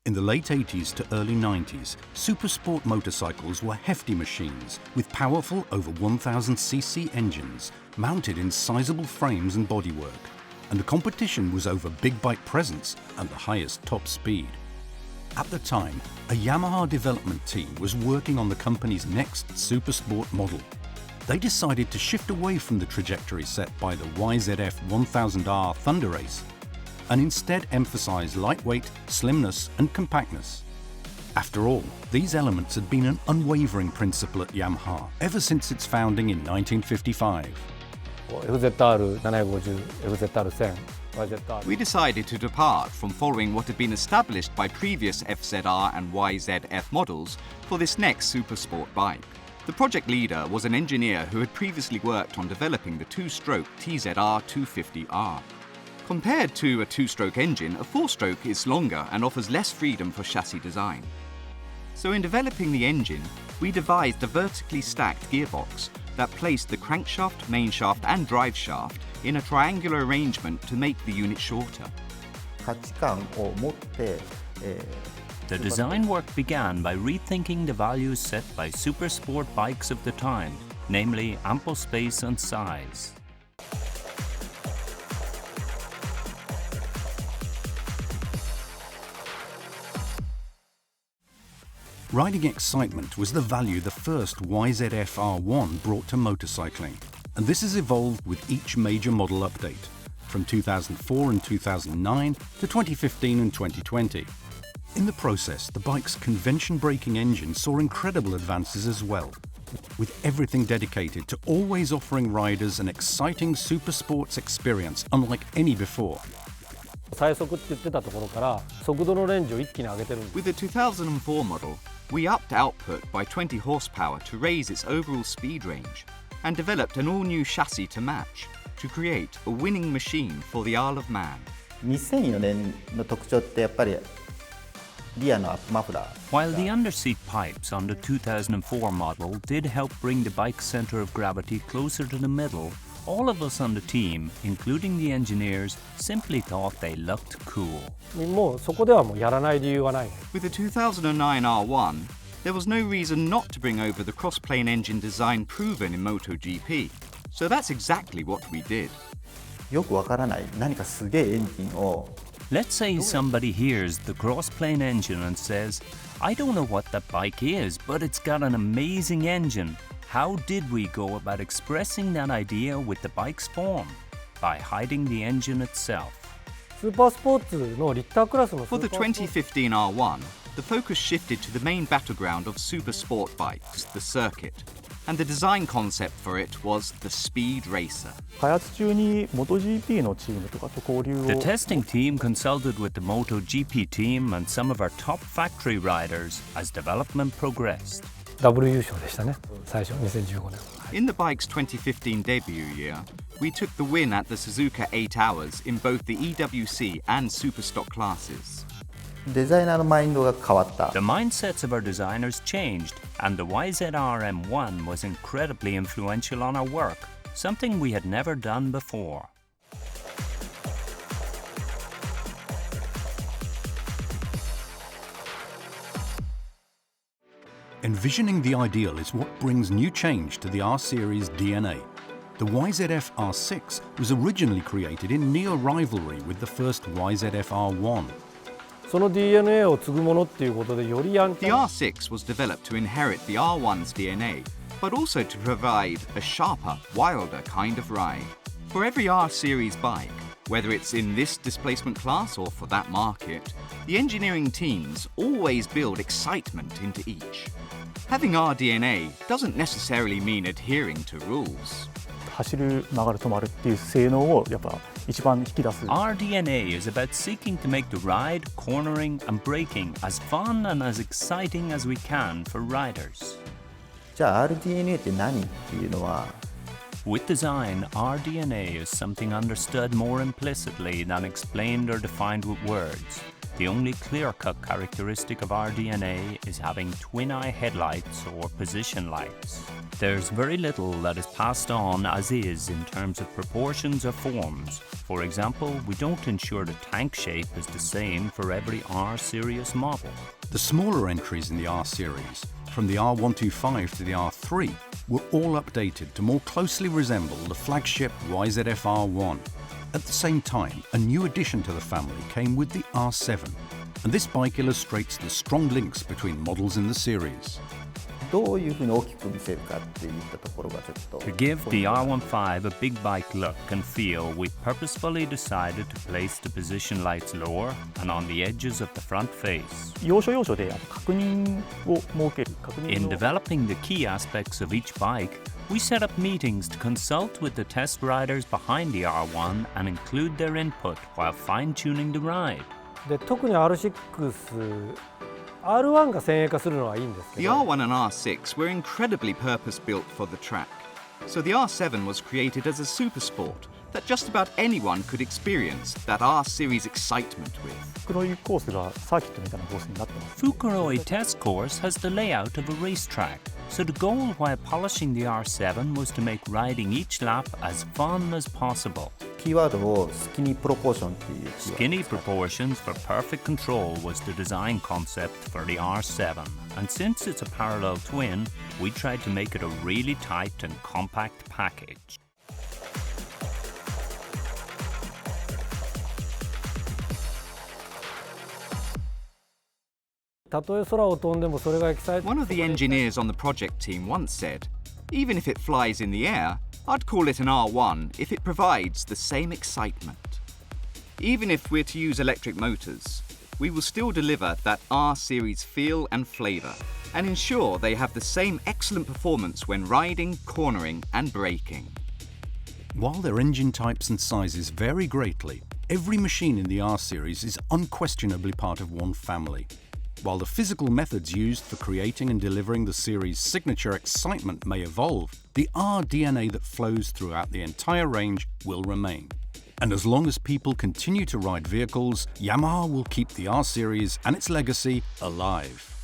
In the late 80s to early 90s, supersport motorcycles were hefty machines with powerful over 1000cc engines mounted in sizable frames and bodywork, and the competition was over big bike presence and the highest top speed. At the time, a Yamaha development team was working on the company's next supersport model. They decided to shift away from the trajectory set by the YZF 1000R Thunder Race and instead emphasize lightweight, slimness and compactness. After all, these elements had been an unwavering principle at Yamaha ever since its founding in 1955. We decided to depart from following what had been established by previous FZR and YZF models for this next supersport bike. The project leader was an engineer who had previously worked on developing the two-stroke TZR 250R. Compared to a two-stroke engine, a four-stroke is longer and offers less freedom for chassis design. So in developing the engine, we devised a vertically stacked gearbox that placed the crankshaft, mainshaft and drive shaft in a triangular arrangement to make the unit shorter. The design work began by rethinking the values set by supersport bikes of the time, namely ample space and size. Riding excitement was the value the first YZF R1 brought to motorcycling, and this has evolved with each major model update, from 2004 and 2009 to 2015 and 2020. In the process, the bike's convention braking engine saw incredible advances as well, with everything dedicated to always offering riders an exciting supersports experience unlike any before. With the 2004 model, we upped output by 20 horsepower to raise its overall speed range and developed an all-new chassis to match to create a winning machine for the Isle of Man. While the underseat pipes on the 2004 model did help bring the bike's center of gravity closer to the middle, all of us on the team, including the engineers, simply thought they looked cool. With the 2009 R1, there was no reason not to bring over the cross-plane engine design proven in MotoGP. So that's exactly what we did. Let's say somebody hears the cross-plane engine and says, "I don't know what that bike is, but it's got an amazing engine." How did we go about expressing that idea with the bike's form? By hiding the engine itself. For the 2015 R1, the focus shifted to the main battleground of super sport bikes, the circuit. And the design concept for it was the Speed Racer. The testing team consulted with the MotoGP team and some of our top factory riders as development progressed. In the bike's 2015 debut year, we took the win at the Suzuka 8 Hours in both the EWC and Superstock classes. The mindsets of our designers changed, and the YZR M1 was incredibly influential on our work, something we had never done before. Envisioning the ideal is what brings new change to the R-Series DNA. The YZF R6 was originally created in near rivalry with the first YZF R1. The R6 was developed to inherit the R1's DNA, but also to provide a sharper, wilder kind of ride. For every R-Series bike, whether it's in this displacement class or for that market, the engineering teams always build excitement into each. Having RDNA doesn't necessarily mean adhering to rules. RDNA is about seeking to make the ride, cornering and braking as fun and as exciting as we can for riders. With design, RDNA is something understood more implicitly than explained or defined with words. The only clear-cut characteristic of our DNA is having twin-eye headlights or position lights. There's very little that is passed on as is in terms of proportions or forms. For example, we don't ensure the tank shape is the same for every R-Series model. The smaller entries in the R series, from the R125 to the R3, were all updated to more closely resemble the flagship YZF R1. At the same time, a new addition to the family came with the R7, and this bike illustrates the strong links between models in the series. どういうふうに大きく見せるかっていったところがちょっと To give the R15 a big bike look and feel, we purposefully decided to place the position lights lower and on the edges of the front face. 要所要所で確認を設ける。In developing the key aspects of each bike, we set up meetings to consult with the test riders behind the R1 and include their input while fine-tuning the ride. で特に R6、R1 が先鋭化するのはいいんですけ The ど、 R1 and R6 were incredibly purpose-built for the track, so the R7 was created as a super sport that just about anyone could experience that R-Series excitement with. 黒いコースがサーキットみたいなコースになってます。 Fukuroi Test Course has the layout of a racetrack, so the goal while polishing the R7 was to make riding each lap as fun as possible. キーワードをスキニープロポーションっていうキーワード Skinny proportions for perfect control was the design concept for the R7, and since it's a parallel twin, we tried to make it a really tight and compact package. たとえ空を飛んでもそれがエキサイト One of the engineers on the project team once said, "Even if it flies in the air, I'd call it an R1 if it provides the same excitement." Even if we're to use electric motors, we will still deliver that R-Series feel and flavour and ensure they have the same excellent performance when riding, cornering and braking. While their engine types and sizes vary greatly, every machine in the R series is unquestionably part of one family. While the physical methods used for creating and delivering the series' signature excitement may evolve, the R DNA that flows throughout the entire range will remain. And as long as people continue to ride vehicles, Yamaha will keep the R series and its legacy alive.